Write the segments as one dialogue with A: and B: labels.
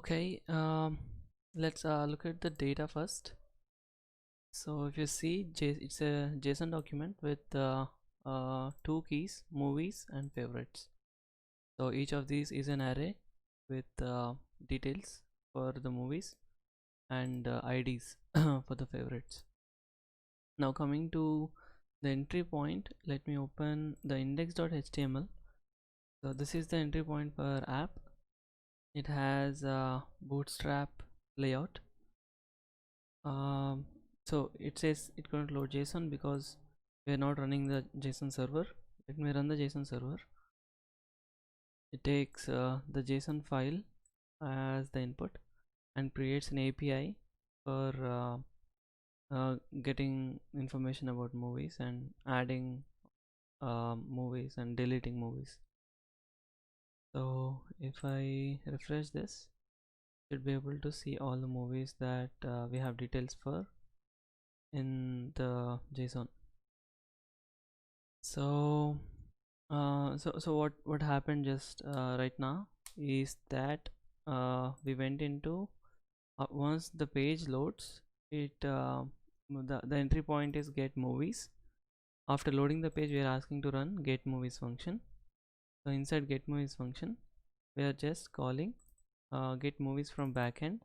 A: Okay, let's look at the data first. So if you see, it's a JSON document with two keys, movies and favorites. So each of these is an array with details for the movies and IDs for the favorites. Now coming to the entry point, let me open the index.html. So this is the entry point for app. It has a bootstrap layout. So it says it couldn't load JSON because we are not running the JSON server. Let me run the JSON server. It takes the JSON file as the input and creates an API for getting information about movies and adding movies and deleting movies. So if I refresh this, should be able to see all the movies that we have details for in the JSON. So what happened just right now is that we went into once the page loads it the entry point is get movies. After loading the page, we are asking to run get movies function. So inside get movies function, we are just calling get movies from backend.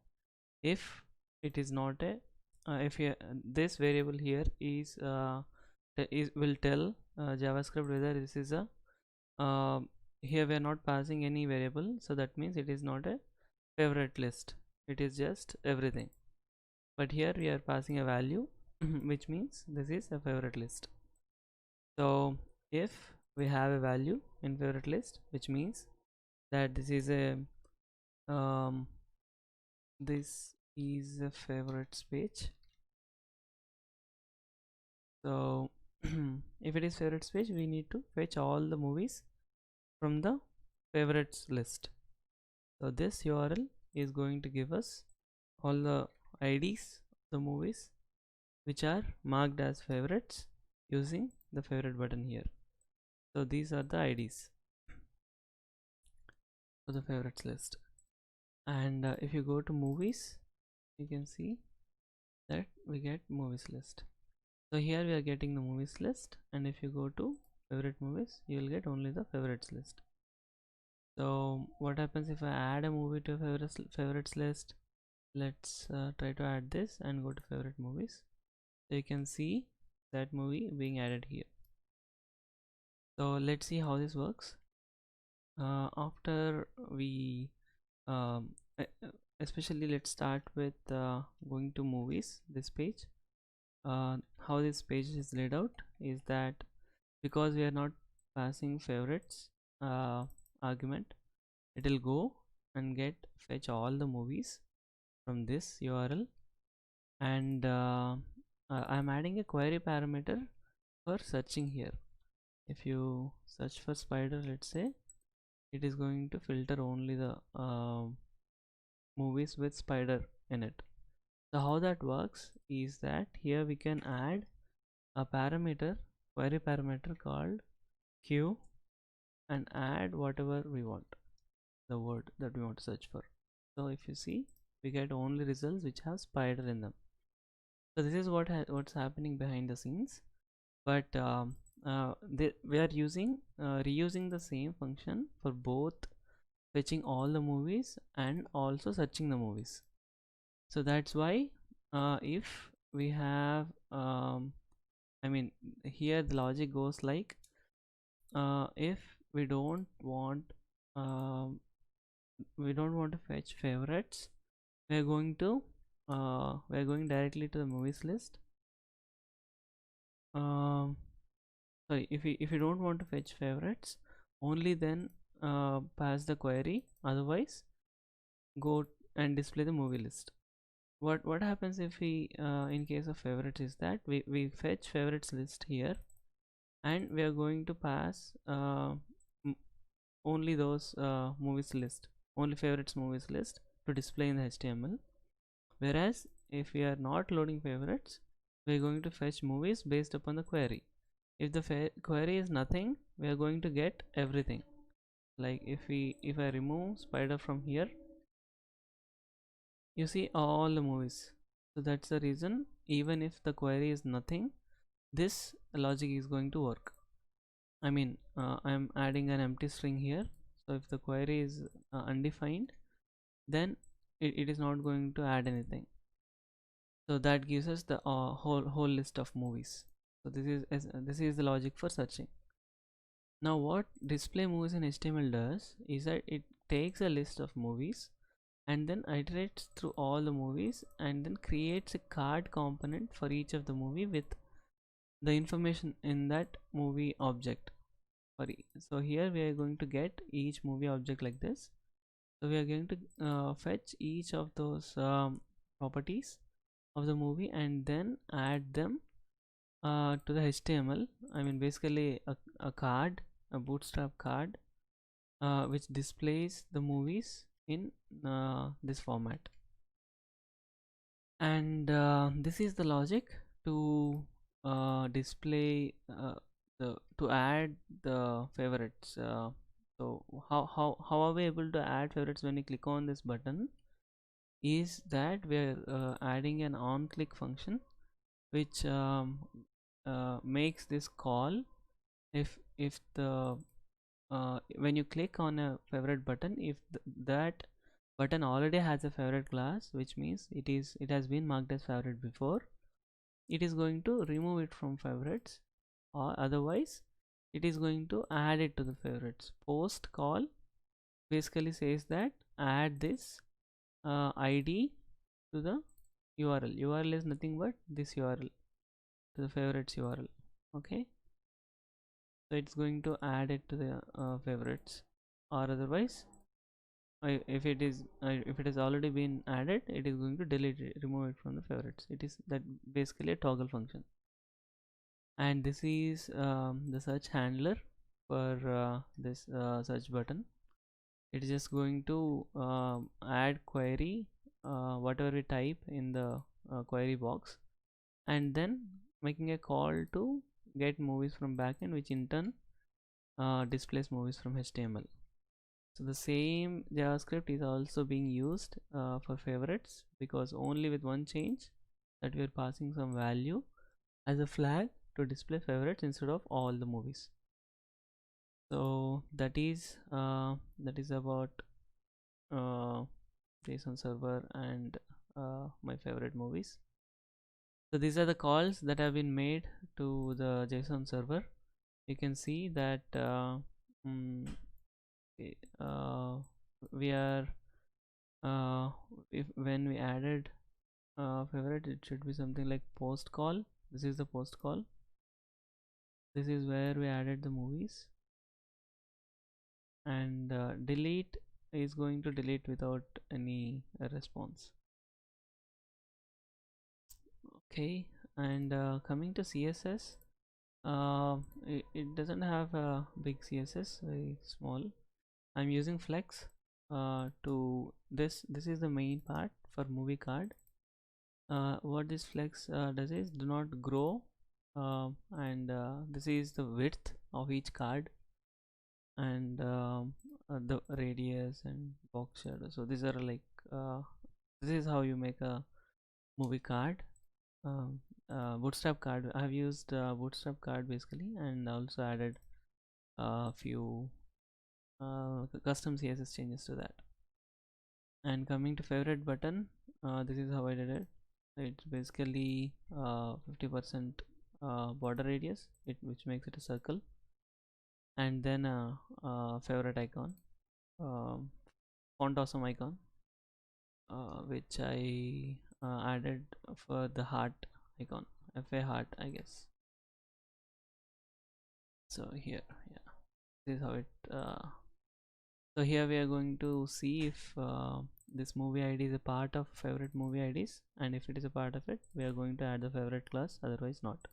A: If it is not a if this variable here will tell JavaScript whether this is a here we are not passing any variable, so that means it is not a favorite list, it is just everything. But here we are passing a value which means this is a favorite list. So if we have a value in favorite list, which means that this is a favorites page. So if it is favorites page, we need to fetch all the movies from the favorites list. So this URL is going to give us all the IDs of the movies which are marked as favorites using the favorite button here. So these are the IDs for the favorites list. And if you go to movies, you can see that we get movies list. So here we are getting the movies list, and if you go to favorite movies, you will get only the favorites list. So what happens if I add a movie to favorites list? Let's try to add this and go to favorite movies. So you can see that movie being added here. So let's see how this works. After we especially let's start with going to movies, this page. How this page is laid out is that because we are not passing favorites argument, it will go and fetch all the movies from this URL, and I'm adding a query parameter for searching here. If you search for spider, let's say, it is going to filter only the movies with spider in it. So how that works is that here we can add a query parameter called q, and add whatever we want, the word that we want to search for. So if you see, we get only results which have spider in them. So this is what's happening behind the scenes. But we are reusing the same function for both fetching all the movies and also searching the movies. So that's why if we have here the logic goes like, if we don't want to fetch favorites, we're going directly to the movies list. Sorry, if you don't want to fetch favorites, only then pass the query, otherwise go and display the movie list. What happens if we in case of favorites is that we fetch favorites list here, and we are going to pass only those movies list, only favorites movies list to display in the HTML. Whereas if we are not loading favorites, we are going to fetch movies based upon the query. If the query is nothing, we are going to get everything. Like if I remove spider from here, you see all the movies. So that's the reason, even if the query is nothing, this logic is going to work. I mean, I'm adding an empty string here. So if the query is undefined, then it is not going to add anything. So that gives us the whole list of movies. So this is the logic for searching. Now what display movies in HTML does is that it takes a list of movies and then iterates through all the movies and then creates a card component for each of the movie with the information in that movie object. So here we are going to get each movie object like this. So we are going to fetch each of those properties of the movie and then add them to the HTML. I mean, basically a card, a bootstrap card, which displays the movies in this format. And this is the logic to display to add the favorites. So how are we able to add favorites when you click on this button? Is that we are adding an on click function which makes this call if the when you click on a favorite button, if that button already has a favorite class, which means it has been marked as favorite before, it is going to remove it from favorites, or otherwise it is going to add it to the favorites. Post call basically says that add this id to the url is nothing but this url to the favorites url. Okay, so it's going to add it to the favorites, or otherwise if it has already been added, it is going to delete it, remove it from the favorites. It is that basically a toggle function. And this is the search handler for this search button. It is just going to add query whatever we type in the query box, and then making a call to get movies from backend, which in turn displays movies from HTML. So the same JavaScript is also being used for favorites, because only with one change, that we are passing some value as a flag to display favorites instead of all the movies. So that is about JSON server and my favorite movies. So these are the calls that have been made to the JSON server. You can see that we are if when we added favorite, it should be something like post call. This is the post call. This is where we added the movies, and delete is going to delete without any response. Okay, and coming to CSS, it doesn't have a big CSS, very small. I'm using Flex to this is the main part for movie card. What this Flex does is do not grow, and this is the width of each card, and the radius and box shadow. So these are like this is how you make a movie card. Bootstrap card, I have used Bootstrap card basically, and also added a few custom CSS changes to that. And coming to favorite button, this is how I did it. It's basically 50% border radius, which makes it a circle, and then a favorite icon, font awesome icon, which I added for the heart icon, FA heart, I guess. So here, yeah, this is how it so here we are going to see if this movie ID is a part of favorite movie IDs, and if it is a part of it, we are going to add the favorite class, otherwise not.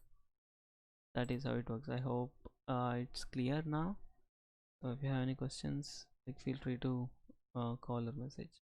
A: That is how it works. I hope it's clear now. So if you have any questions, like, feel free to call or message.